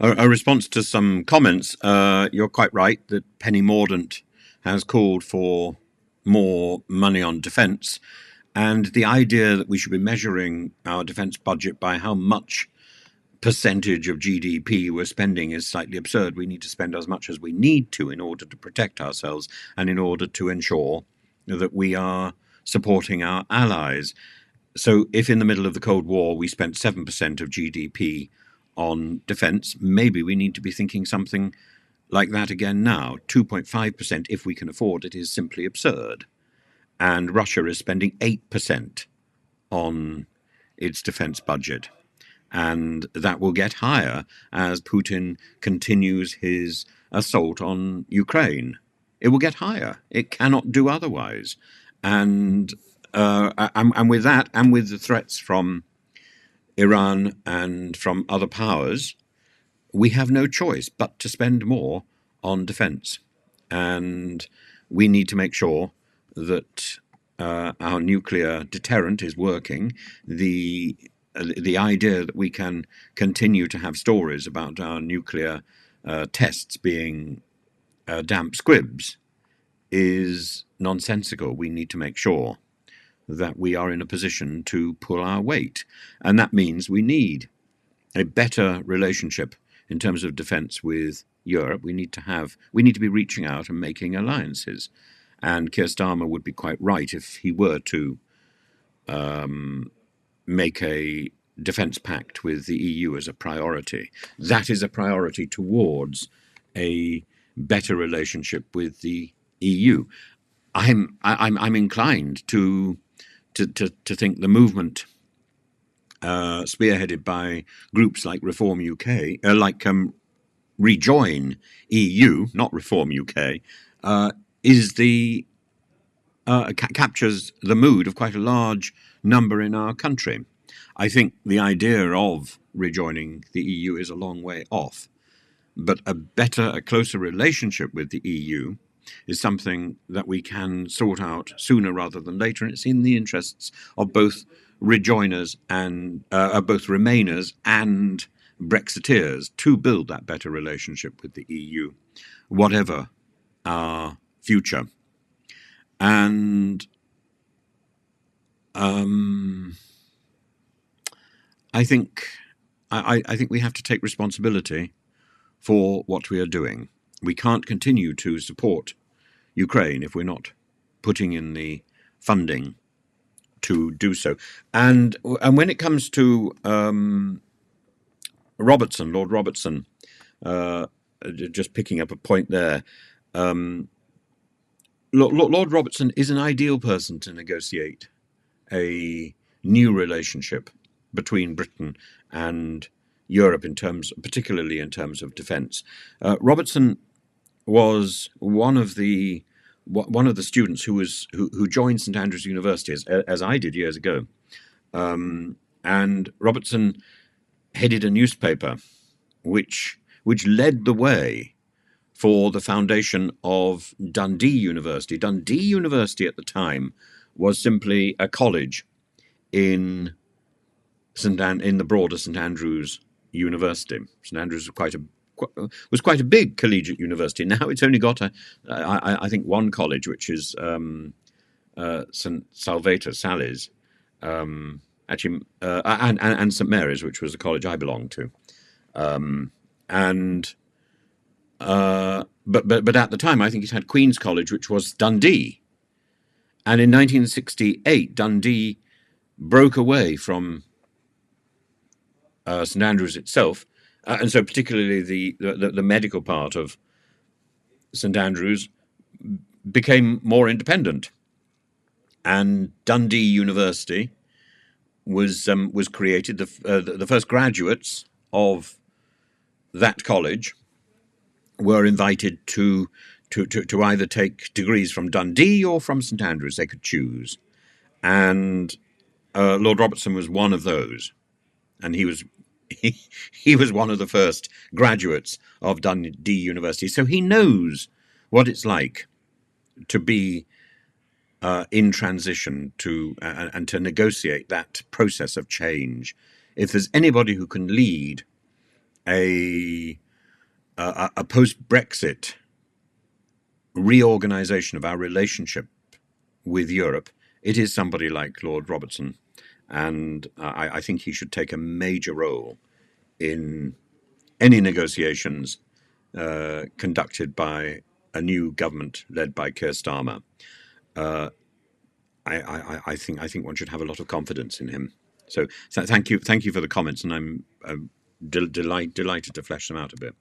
A response to some comments. You're quite right that Penny Mordaunt has called for more money on defence, and the idea that we should be measuring our defence budget by how much percentage of GDP we're spending is slightly absurd. We need to spend as much as we need to in order to protect ourselves and in order to ensure that we are supporting our allies. So if in the middle of the Cold War we spent 7% of GDP on defence, maybe we need to be thinking something like that again now. 2.5%, if we can afford it, is simply absurd. And Russia is spending 8% on its defence budget. And that will get higher as Putin continues his assault on Ukraine. It will get higher. It cannot do otherwise. And with that, and with the threats from Iran and from other powers, we have no choice but to spend more on defence. And we need to make sure that our nuclear deterrent is working. The idea that we can continue to have stories about our nuclear tests being damp squibs is nonsensical. We need to make sure that we are in a position to pull our weight. And that means we need a better relationship in terms of defence with Europe. We need to be reaching out and making alliances. And Keir Starmer would be quite right if he were to make a defence pact with the EU as a priority. That is a priority towards a better relationship with the EU. I'm inclined to think the movement spearheaded by groups like Reform UK, Rejoin EU, not Reform UK, captures the mood of quite a large number in our country. I think the idea of rejoining the EU is a long way off, but a closer relationship with the EU is something that we can sort out sooner rather than later, and it's in the interests of both rejoiners and both Remainers and Brexiteers to build that better relationship with the EU, whatever our future. And I think we have to take responsibility for what we are doing. We can't continue to support Ukraine if we're not putting in the funding to do so. And when it comes to Robertson, Lord Robertson, just picking up a point there, Lord Robertson is an ideal person to negotiate a new relationship between Britain and Europe, particularly in terms of defence. Robertson was one of the students who joined St Andrews University as I did years ago, and Robertson headed a newspaper which led the way for the foundation of Dundee University. Dundee University at the time was simply a college in the broader St Andrews University. St Andrews was quite a big collegiate university. Now it's only got I think one college, which is St Salvator Salles, and St Mary's, which was the college I belonged to. But at the time, I think it had Queen's College, which was Dundee. And in 1968, Dundee broke away from St Andrews itself, and so particularly the medical part of St Andrews became more independent. And Dundee University was created. The first graduates of that college were invited to either take degrees from Dundee or from St Andrews. They could choose, and Lord Robertson was one of those, and he was one of the first graduates of Dundee University. So he knows what it's like to be in transition and to negotiate that process of change. If there's anybody who can lead a post-Brexit reorganization of our relationship with Europe, it is somebody like Lord Robertson. And I think he should take a major role in any negotiations conducted by a new government led by Keir Starmer. I think one should have a lot of confidence in him. So thank you for the comments, and I'm delighted to flesh them out a bit.